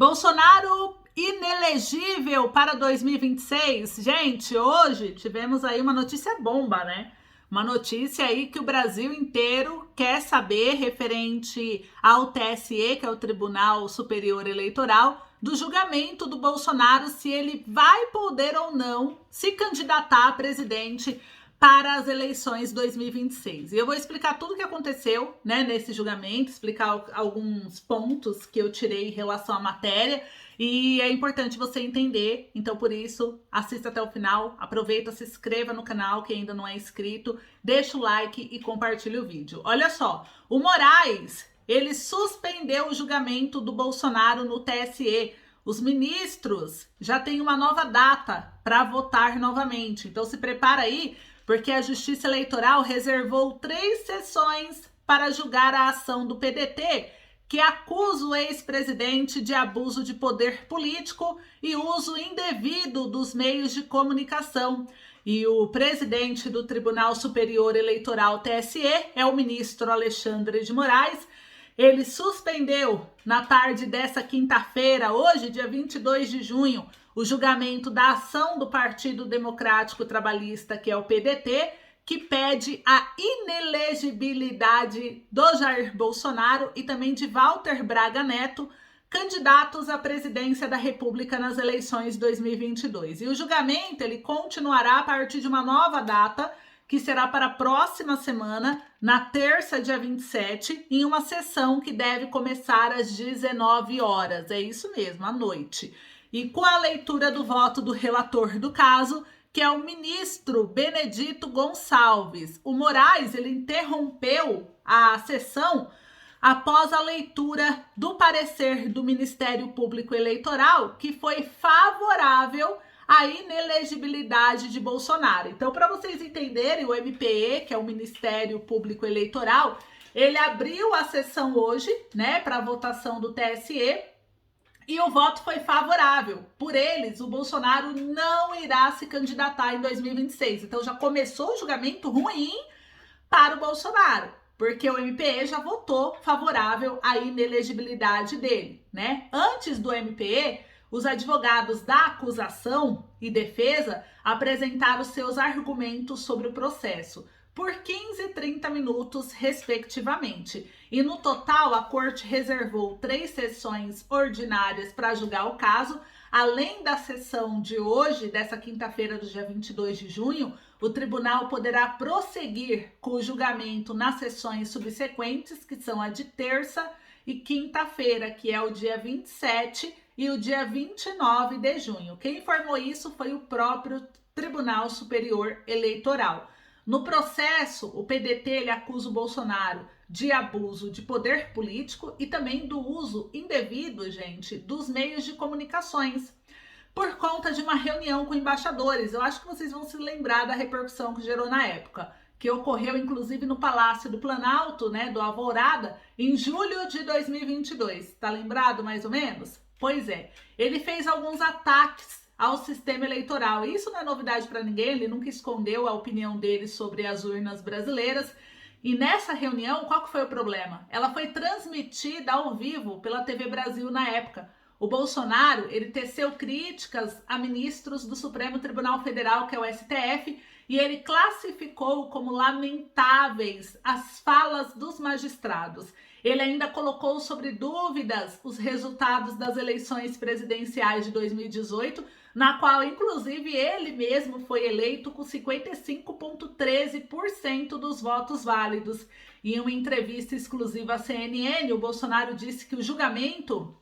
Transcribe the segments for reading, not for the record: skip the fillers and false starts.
Bolsonaro inelegível para 2026. Gente, hoje tivemos aí uma notícia bomba, né? Uma notícia aí que o Brasil inteiro quer saber referente ao TSE, que é o Tribunal Superior Eleitoral, do julgamento do Bolsonaro, se ele vai poder ou não se candidatar a presidente para as eleições 2026. E eu vou explicar tudo o que aconteceu, né, nesse julgamento, explicar alguns pontos que eu tirei em relação à matéria, e é importante você entender, então por isso, assista até o final, aproveita, se inscreva no canal quem ainda não é inscrito, deixa o like e compartilhe o vídeo. Olha só, o Moraes, ele suspendeu o julgamento do Bolsonaro no TSE. Os ministros já têm uma nova data para votar novamente, então se prepara aí, porque a Justiça Eleitoral reservou 3 sessões para julgar a ação do PDT, que acusa o ex-presidente de abuso de poder político e uso indevido dos meios de comunicação. E o presidente do Tribunal Superior Eleitoral, TSE, é o ministro Alexandre de Moraes. Ele suspendeu, na tarde dessa quinta-feira, hoje, dia 22 de junho, o julgamento da ação do Partido Democrático Trabalhista, que é o PDT, que pede a inelegibilidade do Jair Bolsonaro e também de Walter Braga Neto, candidatos à presidência da República nas eleições de 2022. E o julgamento ele continuará a partir de uma nova data, que será para a próxima semana, na terça, dia 27, em uma sessão que deve começar às 19 horas. É isso mesmo, à noite. E com a leitura do voto do relator do caso, que é o ministro Benedito Gonçalves. O Moraes, ele interrompeu a sessão após a leitura do parecer do Ministério Público Eleitoral, que foi favorável à inelegibilidade de Bolsonaro. Então, para vocês entenderem, o MPE, que é o Ministério Público Eleitoral, ele abriu a sessão hoje, né, para a votação do TSE, e o voto foi favorável. Por eles, o Bolsonaro não irá se candidatar em 2026. Então já começou o julgamento ruim para o Bolsonaro, porque o MPE já votou favorável à inelegibilidade dele, né? Antes do MPE, os advogados da acusação e defesa apresentaram seus argumentos sobre o processo por 15 e 30 minutos, respectivamente. E no total, a corte reservou 3 sessões ordinárias para julgar o caso. Além da sessão de hoje, dessa quinta-feira, do dia 22 de junho, o tribunal poderá prosseguir com o julgamento nas sessões subsequentes, que são a de terça e quinta-feira, que é o dia 27 e o dia 29 de junho. Quem informou isso foi o próprio Tribunal Superior Eleitoral. No processo, o PDT ele acusa o Bolsonaro de abuso de poder político e também do uso indevido, gente, dos meios de comunicações, por conta de uma reunião com embaixadores. Eu acho que vocês vão se lembrar da repercussão que gerou na época, que ocorreu inclusive no Palácio do Planalto, né, do Alvorada, em julho de 2022. Tá lembrado mais ou menos? Pois é, ele fez alguns ataques ao sistema eleitoral. E isso não é novidade para ninguém, ele nunca escondeu a opinião dele sobre as urnas brasileiras. E nessa reunião, qual que foi o problema? Ela foi transmitida ao vivo pela TV Brasil na época. O Bolsonaro, ele teceu críticas a ministros do Supremo Tribunal Federal, que é o STF, e ele classificou como lamentáveis as falas dos magistrados. Ele ainda colocou sobre dúvidas os resultados das eleições presidenciais de 2018, na qual, inclusive, ele mesmo foi eleito com 55,13% dos votos válidos. Em uma entrevista exclusiva à CNN, o Bolsonaro disse que o julgamento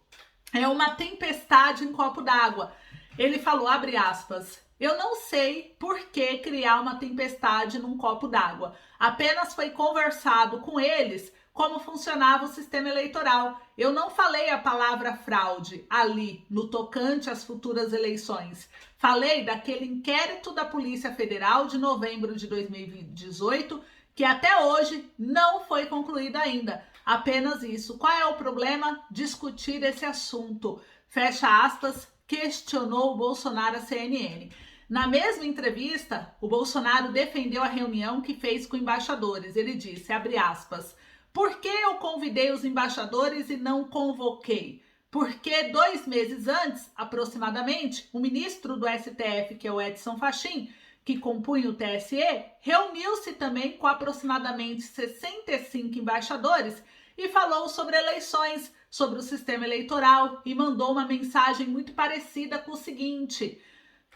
é uma tempestade em copo d'água. Ele falou, abre aspas, eu não sei por que criar uma tempestade num copo d'água. Apenas foi conversado com eles como funcionava o sistema eleitoral. Eu não falei a palavra fraude ali, no tocante às futuras eleições. Falei daquele inquérito da Polícia Federal de novembro de 2018, que até hoje não foi concluído ainda. Apenas isso. Qual é o problema? Discutir esse assunto. Fecha aspas, questionou o Bolsonaro à CNN. Na mesma entrevista, o Bolsonaro defendeu a reunião que fez com embaixadores. Ele disse, abre aspas, por que eu convidei os embaixadores e não convoquei? porque 2 meses antes, aproximadamente, o ministro do STF, que é o Edson Fachin, que compunha o TSE, reuniu-se também com aproximadamente 65 embaixadores e falou sobre eleições, sobre o sistema eleitoral e mandou uma mensagem muito parecida com o seguinte: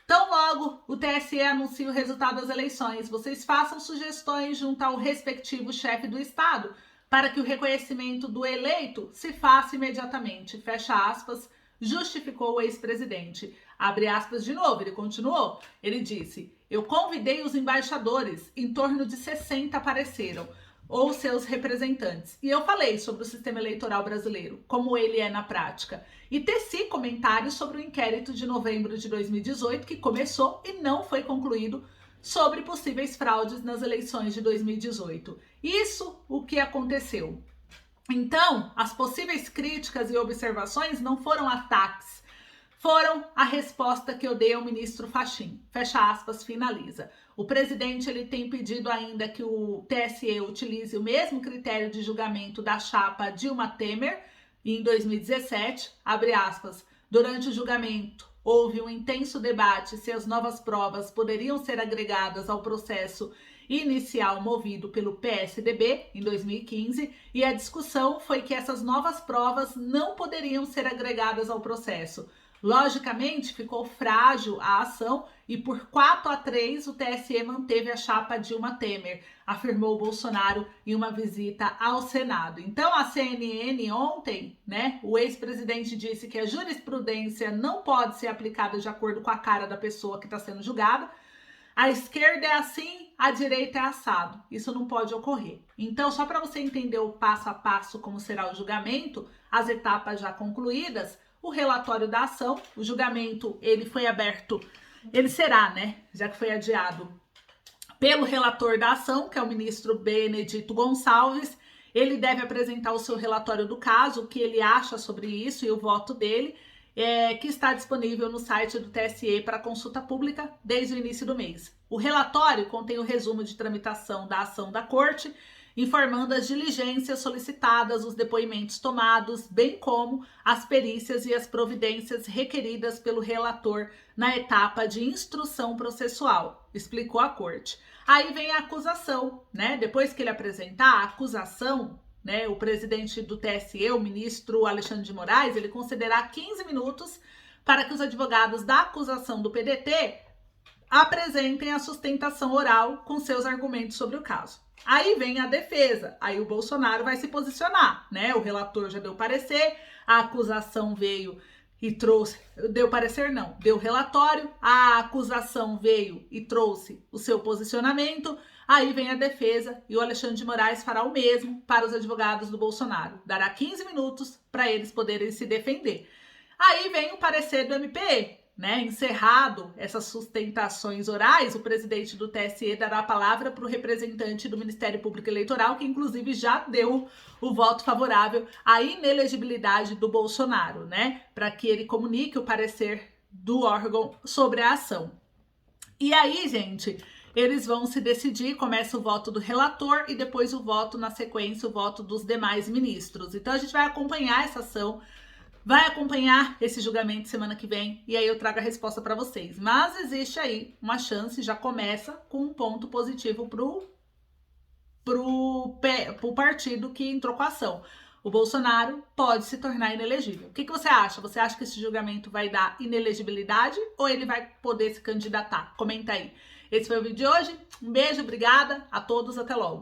tão logo o TSE anuncia o resultado das eleições, vocês façam sugestões junto ao respectivo chefe do Estado para que o reconhecimento do eleito se faça imediatamente, fecha aspas, justificou o ex-presidente. Abre aspas de novo, ele continuou, ele disse: eu convidei os embaixadores, em torno de 60 apareceram, ou seus representantes, e eu falei sobre o sistema eleitoral brasileiro, como ele é na prática, e teci comentários sobre o inquérito de novembro de 2018 que começou e não foi concluído sobre possíveis fraudes nas eleições de 2018. Isso o que aconteceu. Então, as possíveis críticas e observações não foram ataques, foram a resposta que eu dei ao ministro Fachin. Fecha aspas, finaliza. O presidente ele tem pedido ainda que o TSE utilize o mesmo critério de julgamento da chapa Dilma Temer em 2017, abre aspas, durante o julgamento houve um intenso debate se as novas provas poderiam ser agregadas ao processo inicial movido pelo PSDB em 2015 e a discussão foi que essas novas provas não poderiam ser agregadas ao processo. Logicamente, ficou frágil a ação e por 4-3 o TSE manteve a chapa Dilma Temer, afirmou Bolsonaro em uma visita ao Senado. Então, a CNN ontem, o ex-presidente disse que a jurisprudência não pode ser aplicada de acordo com a cara da pessoa que está sendo julgada. A esquerda é assim, a direita é assado. Isso não pode ocorrer. Então, só para você entender o passo a passo como será o julgamento, as etapas já concluídas, o relatório da ação, o julgamento, ele foi aberto, ele será, já que foi adiado, pelo relator da ação, que é o ministro Benedito Gonçalves. Ele deve apresentar o seu relatório do caso, o que ele acha sobre isso e o voto dele, que está disponível no site do TSE para consulta pública desde o início do mês. O relatório contém o resumo de tramitação da ação da Corte, informando as diligências solicitadas, os depoimentos tomados, bem como as perícias e as providências requeridas pelo relator na etapa de instrução processual, explicou a Corte. Aí vem a acusação, Depois que ele apresentar a acusação, o presidente do TSE, o ministro Alexandre de Moraes, ele concederá 15 minutos para que os advogados da acusação do PDT apresentem a sustentação oral com seus argumentos sobre o caso. Aí vem a defesa, aí o Bolsonaro vai se posicionar, O relator já deu parecer, a acusação veio e trouxe, deu relatório, a acusação veio e trouxe o seu posicionamento, aí vem a defesa e o Alexandre de Moraes fará o mesmo para os advogados do Bolsonaro, dará 15 minutos para eles poderem se defender. Aí vem o parecer do MP, Encerrado essas sustentações orais, o presidente do TSE dará a palavra para o representante do Ministério Público Eleitoral, que inclusive já deu o voto favorável à inelegibilidade do Bolsonaro, para que ele comunique o parecer do órgão sobre a ação. E aí, gente, eles vão se decidir, começa o voto do relator e depois o voto, na sequência, o voto dos demais ministros. Então a gente vai acompanhar essa ação, vai acompanhar esse julgamento semana que vem e aí eu trago a resposta para vocês. Mas existe aí uma chance, já começa com um ponto positivo pro partido que entrou com a ação. O Bolsonaro pode se tornar inelegível. O que você acha? Você acha que esse julgamento vai dar inelegibilidade ou ele vai poder se candidatar? Comenta aí. Esse foi o vídeo de hoje. Um beijo, obrigada a todos, até logo.